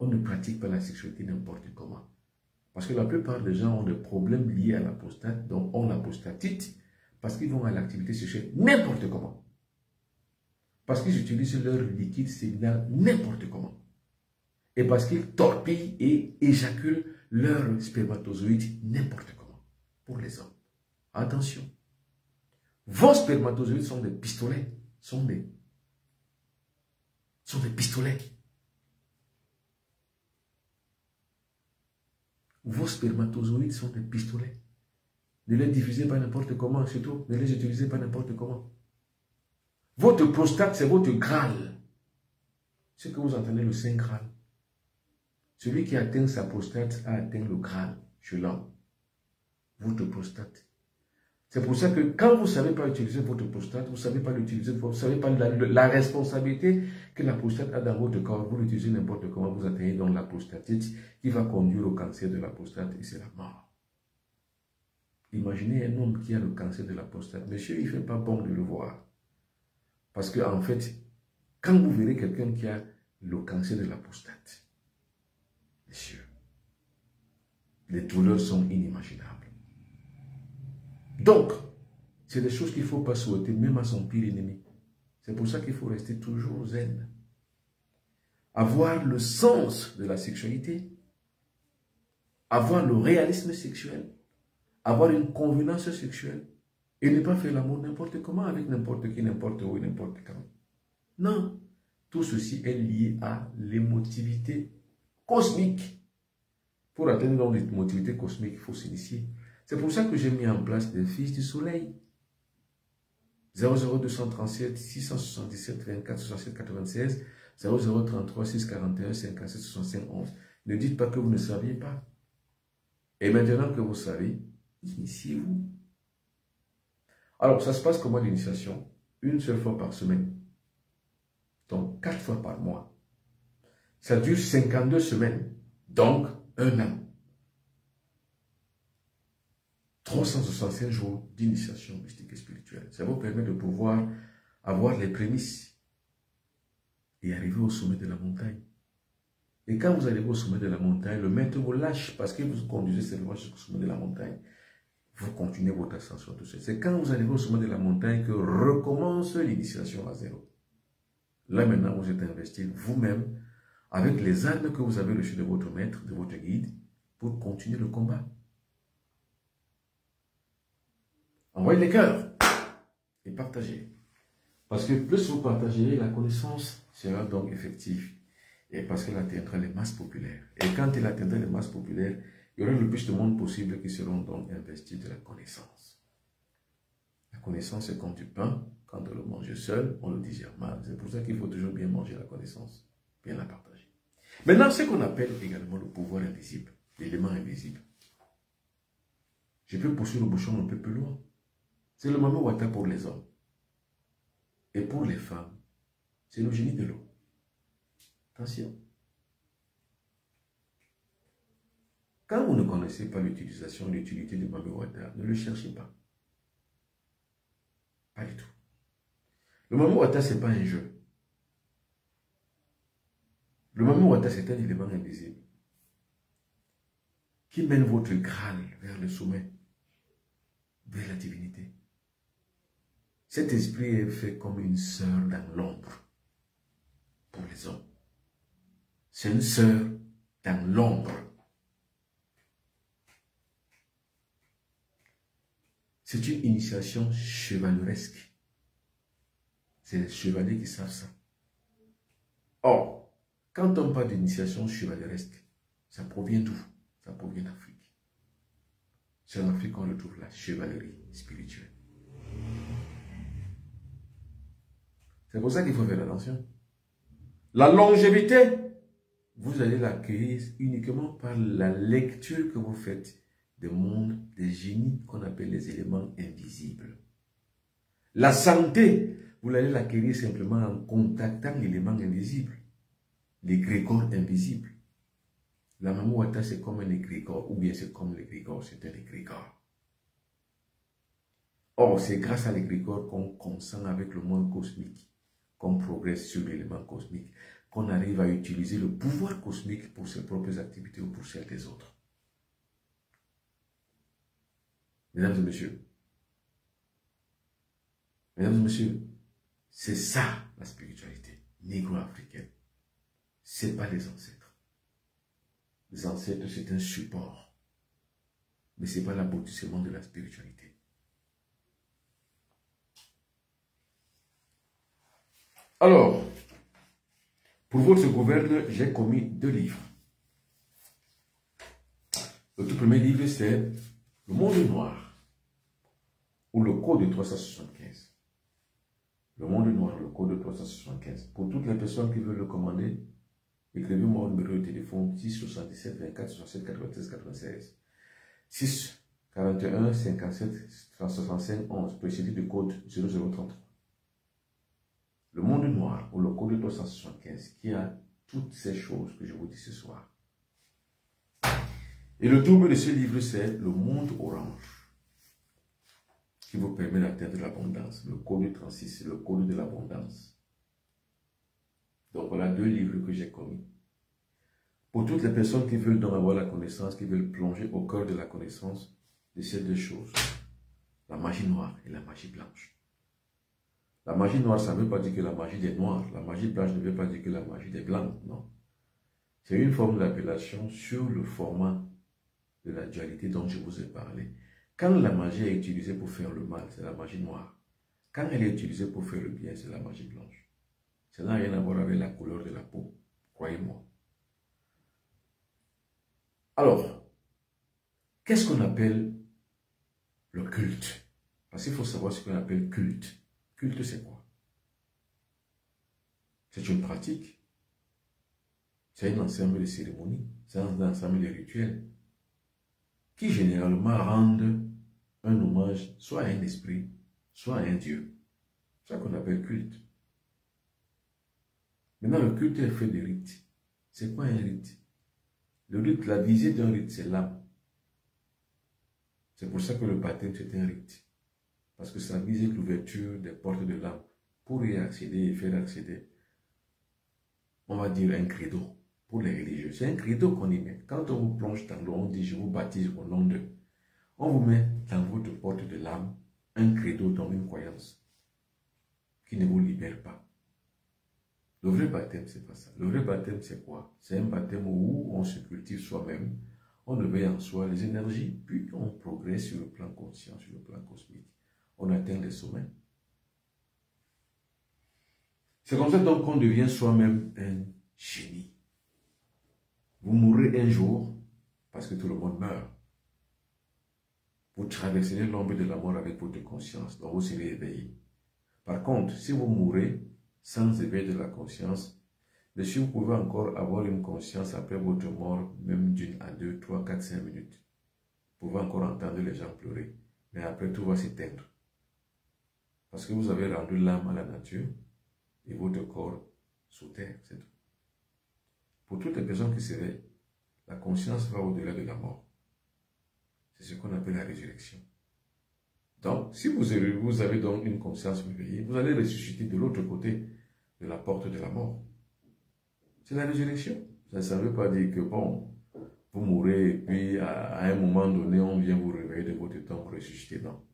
On ne pratique pas la sexualité n'importe comment. Parce que la plupart des gens ont des problèmes liés à la prostate, donc ont la prostatite, parce qu'ils vont à l'activité sexuelle n'importe comment. Parce qu'ils utilisent leur liquide séminal n'importe comment. Et parce qu'ils torpillent et éjaculent leur spermatozoïdes n'importe comment. Pour les hommes. Attention. Vos spermatozoïdes sont des pistolets. Sont des pistolets. Vos spermatozoïdes sont des pistolets. Ne les diffusez pas n'importe comment, surtout. Ne les utilisez pas n'importe comment. Votre prostate, c'est votre Graal. Ce que vous entendez, le Saint Graal. Celui qui atteint sa prostate a atteint le Graal chez l'homme. Votre prostate. C'est pour ça que quand vous ne savez pas utiliser votre prostate, vous ne savez pas l'utiliser, vous ne savez pas la responsabilité que la prostate a dans votre corps, vous l'utilisez n'importe comment, vous atteignez donc la prostatite qui va conduire au cancer de la prostate et c'est la mort. Imaginez un homme qui a le cancer de la prostate. Monsieur, il ne fait pas bon de le voir. Parce que en fait, quand vous verrez quelqu'un qui a le cancer de la prostate, monsieur, les douleurs sont inimaginables. Donc, c'est des choses qu'il ne faut pas souhaiter, même à son pire ennemi. C'est pour ça qu'il faut rester toujours zen. Avoir le sens de la sexualité, avoir le réalisme sexuel, avoir une convenance sexuelle, et ne pas faire l'amour n'importe comment, avec n'importe qui, n'importe où, n'importe quand. Non, tout ceci est lié à l'émotivité cosmique. Pour atteindre donc l'émotivité cosmique, il faut s'initier. C'est pour ça que j'ai mis en place des fils du soleil. 00237 677 24 67 96 0033 641 57 65 11. Ne dites pas que vous ne saviez pas. Et maintenant que vous savez, initiez-vous. Alors, ça se passe comment l'initiation? Une seule fois par semaine. Donc, 4 fois par mois. Ça dure 52 semaines. Donc, 1 an. 365 jours d'initiation mystique et spirituelle. Ça vous permet de pouvoir avoir les prémices et arriver au sommet de la montagne. Et quand vous arrivez au sommet de la montagne, le maître vous lâche parce que vous conduisez seulement jusqu'au sommet de la montagne. Vous continuez votre ascension tout seul. C'est quand vous arrivez au sommet de la montagne que recommence l'initiation à zéro. Là maintenant, vous êtes investi vous-même avec les armes que vous avez reçues de votre maître, de votre guide, pour continuer le combat. Envoyez les cœurs et partagez. Parce que plus vous partagerez, la connaissance sera donc effective. Et parce qu'elle atteindra les masses populaires. Et quand elle atteindra les masses populaires, il y aura le plus de monde possible qui seront donc investis de la connaissance. La connaissance, c'est comme du pain. Quand on le mange seul, on le digère mal. C'est pour ça qu'il faut toujours bien manger la connaissance, bien la partager. Maintenant, ce qu'on appelle également le pouvoir invisible, l'élément invisible. Je peux pousser le bouchon un peu plus loin. C'est le Mama Wata pour les hommes. Et pour les femmes, c'est le génie de l'eau. Attention. Quand vous ne connaissez pas l'utilisation et l'utilité du Mama Wata, ne le cherchez pas. Pas du tout. Le Mama Wata, ce n'est pas un jeu. Le Mama Wata, c'est un élément invisible qui mène votre Graal vers le sommet, vers la divinité. Cet esprit est fait comme une sœur dans l'ombre pour les hommes. C'est une sœur dans l'ombre. C'est une initiation chevaleresque. C'est les chevaliers qui savent ça. Or, quand on parle d'initiation chevaleresque, ça provient d'où? Ça provient d'Afrique. C'est en Afrique qu'on retrouve la chevalerie spirituelle. C'est pour ça qu'il faut faire attention. La longévité, vous allez l'acquérir uniquement par la lecture que vous faites des mondes, des génies qu'on appelle les éléments invisibles. La santé, vous allez l'acquérir simplement en contactant l'élément invisible, l'égrégore invisible. La Mama Wata, c'est comme un égrégore, ou bien c'est comme l'égrégore, c'est un égrégore. Or, c'est grâce à l'égrégore qu'on consent avec le monde cosmique, qu'on progresse sur l'élément cosmique, qu'on arrive à utiliser le pouvoir cosmique pour ses propres activités ou pour celles des autres. Mesdames et messieurs, c'est ça la spiritualité négro-africaine. Ce n'est pas les ancêtres. Les ancêtres, c'est un support. Mais ce n'est pas l'aboutissement de la spiritualité. Alors, pour votre gouverne, j'ai commis 2 livres. Le tout premier livre, c'est Le Monde Noir, ou le Code 375. Le Monde Noir, le Code 375. Pour toutes les personnes qui veulent le commander, écrivez-moi au numéro de téléphone 6 77 24 67 93 96. 6 41 57 65 11, précédé du code 0033. Le Monde Noir, ou le Code 375, qui a toutes ces choses que je vous dis ce soir. Et le double de ce livre, c'est Le Monde Orange, qui vous permet d'atteindre l'abondance. Le Code 36, c'est le Code de l'abondance. Donc voilà 2 livres que j'ai commis. Pour toutes les personnes qui veulent donc avoir la connaissance, qui veulent plonger au cœur de la connaissance de ces 2 choses, la magie noire et la magie blanche. La magie noire, ça ne veut pas dire que la magie des noirs. La magie blanche ne veut pas dire que la magie des blancs. Non. C'est une forme d'appellation sur le format de la dualité dont je vous ai parlé. Quand la magie est utilisée pour faire le mal, c'est la magie noire. Quand elle est utilisée pour faire le bien, c'est la magie blanche. Ça n'a rien à voir avec la couleur de la peau, croyez-moi. Alors, qu'est-ce qu'on appelle le culte? Parce qu'il faut savoir ce qu'on appelle culte. Culte, c'est quoi? C'est une pratique. C'est un ensemble de cérémonies. C'est un ensemble de rituels qui généralement rendent un hommage soit à un esprit, soit à un Dieu. C'est ça qu'on appelle culte. Maintenant, le culte est fait de rites. C'est quoi un rite? Le rite, la visée d'un rite, c'est l'âme. C'est pour ça que le baptême, c'est un rite. Parce que ça vise l'ouverture des portes de l'âme pour y accéder et faire accéder, on va dire, un credo pour les religieux. C'est un credo qu'on y met. Quand on vous plonge dans l'eau, on dit je vous baptise au nom de. On vous met dans votre porte de l'âme un credo dans une croyance qui ne vous libère pas. Le vrai baptême, c'est pas ça. Le vrai baptême, c'est quoi? C'est un baptême où on se cultive soi-même, on éveille en soi les énergies, puis on progresse sur le plan conscient, sur le plan cosmique. On atteint les sommets. C'est comme ça donc qu'on devient soi-même un génie. Vous mourrez un jour parce que tout le monde meurt. Vous traverserez l'ombre de la mort avec votre conscience, donc vous serez éveillé. Par contre, si vous mourrez sans éveil de la conscience, monsieur, vous pouvez encore avoir une conscience après votre mort, même d'une à 2, 3, 4, 5 minutes. Vous pouvez encore entendre les gens pleurer, mais après tout va s'éteindre. Parce que vous avez rendu l'âme à la nature et votre corps sous terre, c'est tout. Pour toutes les personnes qui s'éveillent, la conscience va au-delà de la mort. C'est ce qu'on appelle la résurrection. Donc, si vous avez donc une conscience réveillée, vous allez ressusciter de l'autre côté de la porte de la mort. C'est la résurrection. Ça ne veut pas dire que, bon, vous mourrez et puis à un moment donné, on vient vous réveiller de votre tombe, ressusciter. Non.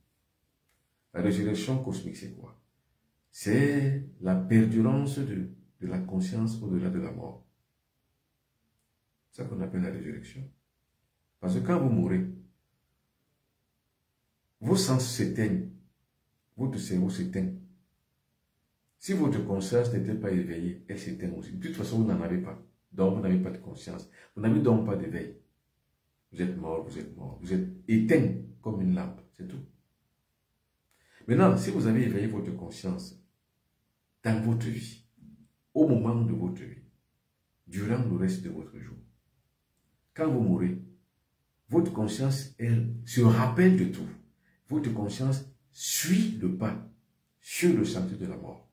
La résurrection cosmique, c'est quoi? C'est la perdurance de la conscience au-delà de la mort. C'est ça qu'on appelle la résurrection. Parce que quand vous mourrez, vos sens s'éteignent, votre cerveau s'éteint. Si votre conscience n'était pas éveillée, elle s'éteint aussi. De toute façon, vous n'en avez pas. Donc, vous n'avez pas de conscience. Vous n'avez donc pas d'éveil. Vous êtes mort, vous êtes mort. Vous êtes éteint comme une lampe. C'est tout. Maintenant, si vous avez éveillé votre conscience dans votre vie, au moment de votre vie, durant le reste de votre jour, quand vous mourrez, votre conscience, elle, se rappelle de tout. Votre conscience suit le pas sur le sentier de la mort,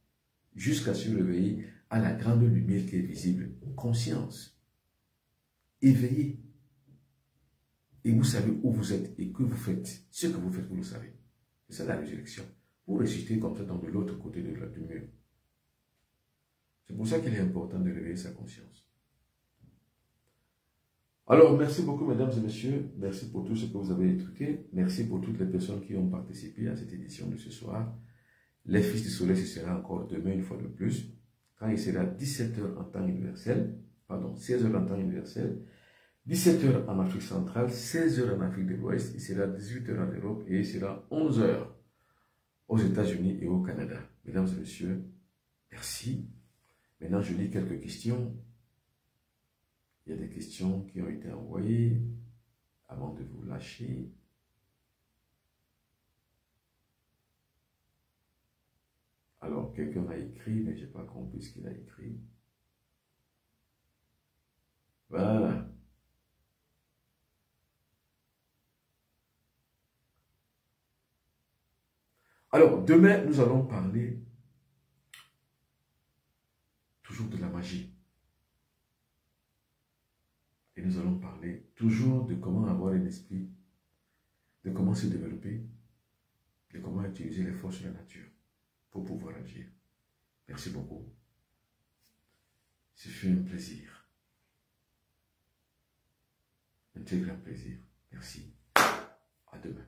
jusqu'à se réveiller à la grande lumière qui est visible. Conscience, éveillée. Et vous savez où vous êtes et que vous faites. Ce que vous faites, vous le savez. C'est ça la résurrection. Vous ressuscitez comme ça dans de l'autre côté du mur. C'est pour ça qu'il est important de réveiller sa conscience. Alors, merci beaucoup, mesdames et messieurs. Merci pour tout ce que vous avez écouté. Merci pour toutes les personnes qui ont participé à cette édition de ce soir. Les Fils du Soleil, ce sera encore demain, une fois de plus, quand il sera 17 h en temps universel, pardon, 16 h en temps universel, 17 h en Afrique centrale, 16 h en Afrique de l'Ouest, il sera 18 h en Europe et il sera 11 h aux États-Unis et au Canada. Mesdames et messieurs, merci. Maintenant, je lis quelques questions. Il y a des questions qui ont été envoyées avant de vous lâcher. Alors, quelqu'un a écrit, mais je n'ai pas compris ce qu'il a écrit. Voilà. Alors, demain, nous allons parler toujours de la magie. Et nous allons parler toujours de comment avoir un esprit, de comment se développer, de comment utiliser les forces de la nature pour pouvoir agir. Merci beaucoup. Ce fut un plaisir. Un très grand plaisir. Merci. À demain.